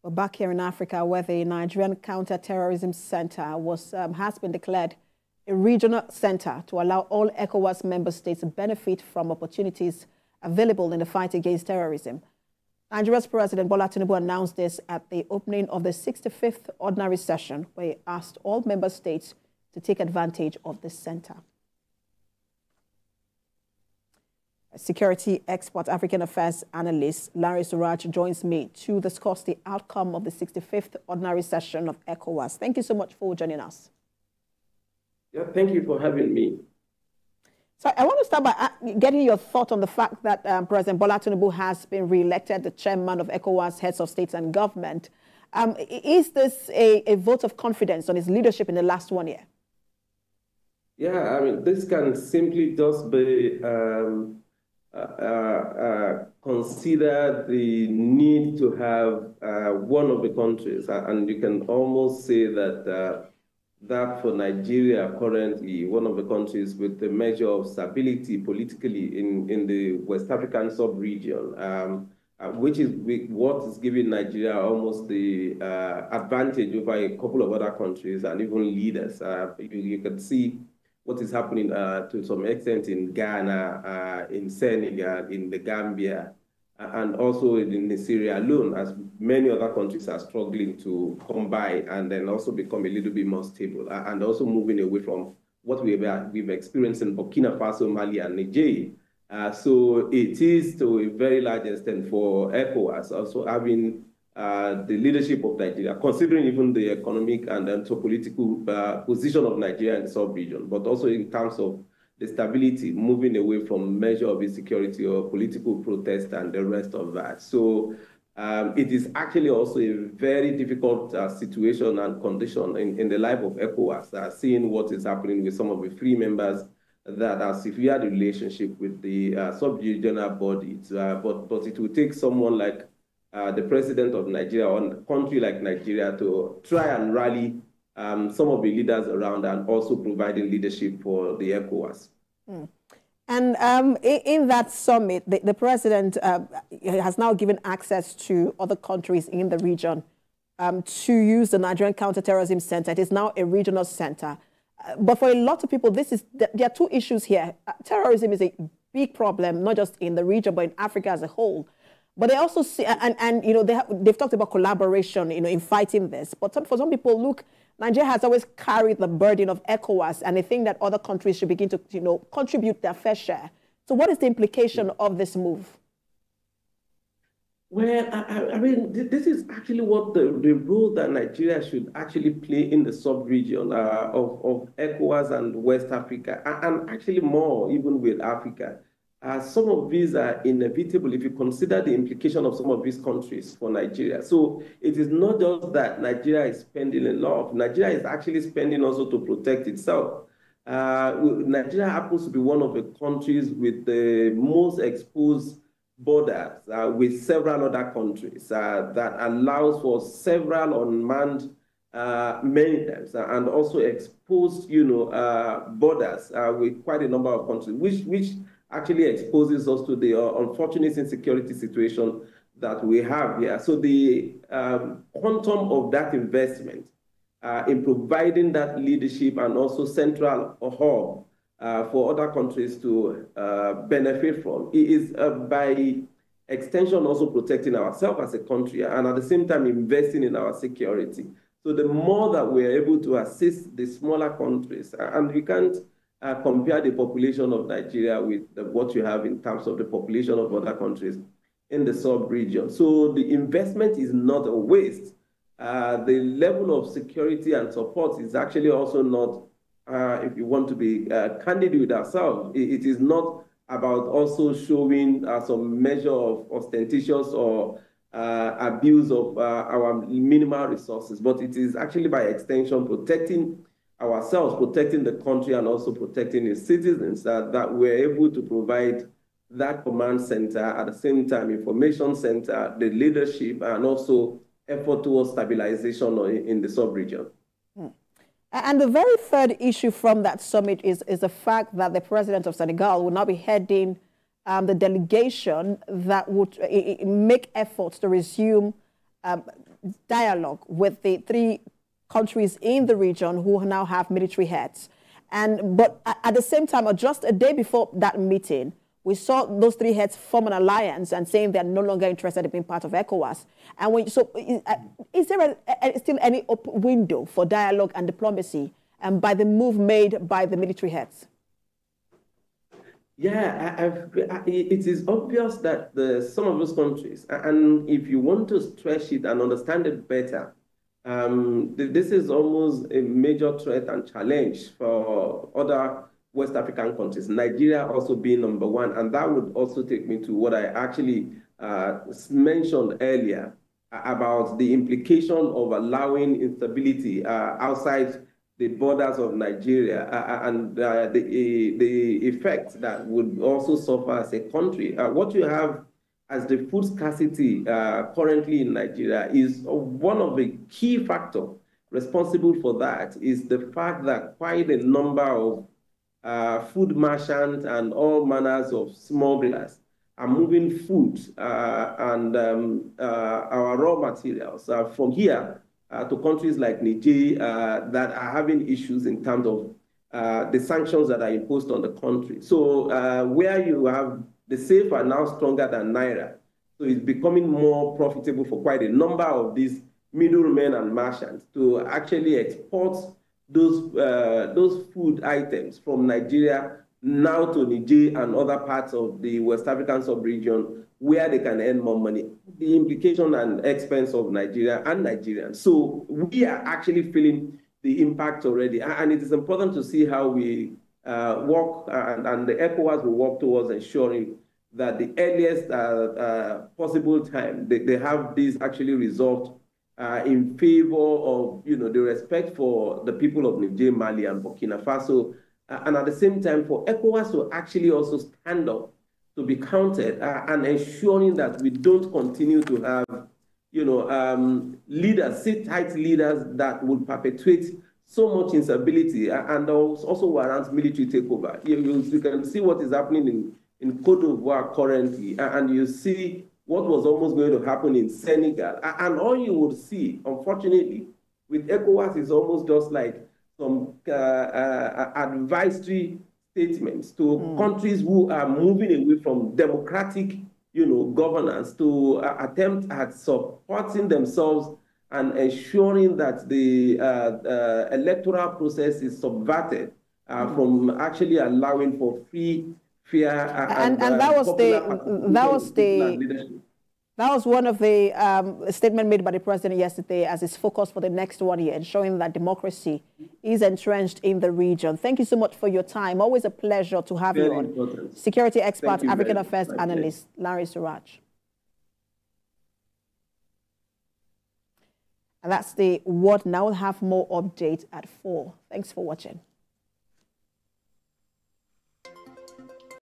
We're back here in Africa, where the Nigerian Counter-terrorism Centre has been declared a regional centre to allow all Ecowas member states to benefit from opportunities available in the fight against terrorism. Nigeria's President Bola Tinubu announced this at the opening of the 65th ordinary session, where he asked all member states to take advantage of this centre. Security expert, African affairs analyst Lanre Suraj joins me to discuss the outcome of the 65th ordinary session of ECOWAS. Thank you so much for joining us. Yeah, thank you for having me. So I want to start by getting your thought on the fact that President Bola Tinubu has been re-elected the chairman of ECOWAS, heads of states and government. Is this a vote of confidence on his leadership in the last 1 year? Yeah, I mean, this can simply just be consider the need to have one of the countries, and you can almost say that that for Nigeria currently, one of the countries with the measure of stability politically in the West African sub-region, which is what is giving Nigeria almost the advantage over a couple of other countries and even leaders. You can see what is happening to some extent in Ghana, in Senegal, in the Gambia, and also in Syria alone, as many other countries are struggling to come by and then also become a little bit more stable, and also moving away from what we've experienced in Burkina Faso, Mali, and Niger. So it is to a very large extent for ECOWAS also having the leadership of Nigeria, considering even the economic and political position of Nigeria in the sub-region, but also in terms of the stability, moving away from measure of insecurity or political protest and the rest of that. So it is actually also a very difficult situation and condition in the life of ECOWAS, seeing what is happening with some of the free members that have severe relationship with the sub-regional bodies. But it will take someone like the president of Nigeria or a country like Nigeria to try and rally some of the leaders around and also providing leadership for the ECOWAS. Mm. And in that summit, the president has now given access to other countries in the region to use the Nigerian Counter-terrorism Centre. It is now a regional centre. But for a lot of people, there are two issues here. Terrorism is a big problem, not just in the region, but in Africa as a whole. But they also see, and you know, they've talked about collaboration, you know, in fighting this. But for some people, look, Nigeria has always carried the burden of ECOWAS, and they think that other countries should begin to, you know, contribute their fair share. So what is the implication of this move? Well, I mean, this is actually what the role that Nigeria should actually play in the sub-region of ECOWAS and West Africa, and actually more even with Africa. Some of these are inevitable if you consider the implication of some of these countries for Nigeria. So it is not just that Nigeria is spending a lot. Nigeria is actually spending also to protect itself. Nigeria happens to be one of the countries with the most exposed borders with several other countries that allows for several unmanned many times and also exposed, you know, borders with quite a number of countries, which actually exposes us to the unfortunate insecurity situation that we have here. So the quantum of that investment in providing that leadership and also central hub for other countries to benefit from is by extension also protecting ourselves as a country and at the same time investing in our security. So the more that we're able to assist the smaller countries, and we can't compare the population of Nigeria with what you have in terms of the population of other countries in the sub-region. So the investment is not a waste. The level of security and support is actually also not, if you want to be candid with ourselves, it is not about also showing some measure of ostentatious or abuse of our minimal resources, but it is actually by extension protecting ourselves, protecting the country, and also protecting its citizens, that we're able to provide that command center, at the same time information center, the leadership, and also effort towards stabilization in the sub-region. Hmm. And the very third issue from that summit is the fact that the president of Senegal will now be heading the delegation that would make efforts to resume dialogue with the three countries in the region who now have military heads. But at the same time, or just a day before that meeting, we saw those three heads form an alliance and saying they're no longer interested in being part of ECOWAS. And is there still any open window for dialogue and diplomacy by the move made by the military heads? Yeah, it is obvious that some of those countries, and if you want to stretch it and understand it better, this is almost a major threat and challenge for other West African countries, Nigeria also being number one. And that would also take me to what I actually mentioned earlier about the implication of allowing instability outside the borders of Nigeria and the effect that would also suffer as a country. What you have as the food scarcity currently in Nigeria is one of the key factors responsible for that is the fact that quite a number of food merchants and all manners of smugglers are moving food and our raw materials from here to countries like Niger that are having issues in terms of the sanctions that are imposed on the country. So where you have the safe are now stronger than Naira. So it's becoming more profitable for quite a number of these middlemen and merchants to actually export those food items from Nigeria now to Niger and other parts of the West African sub-region where they can earn more money. The implication and expense of Nigeria and Nigerians. So we are actually feeling the impact already. And it is important to see how we work and the ECOWAS will work towards ensuring that the earliest possible time they have this actually resolved in favor of the respect for the people of Niger, Mali, and Burkina Faso, and at the same time for ECOWAS to actually also stand up to be counted and ensuring that we don't continue to have leaders, sit-tight leaders that would perpetuate so much instability and also warrants military takeover. You can see what is happening in Côte d'Ivoire currently, and you see what was almost going to happen in Senegal. And all you would see, unfortunately, with ECOWAS is almost just like some advisory statements to countries who are moving away from democratic governance to attempt at supporting themselves and ensuring that the electoral process is subverted from actually allowing for free, fair, and that was one of the statement made by the president yesterday as his focus for the next 1 year, ensuring that democracy is entrenched in the region. Thank you so much for your time. Always a pleasure to have you on. Security expert, African Affairs analyst, Lanre Suraj. And that's the What Now. We'll have more updates at 4. Thanks for watching.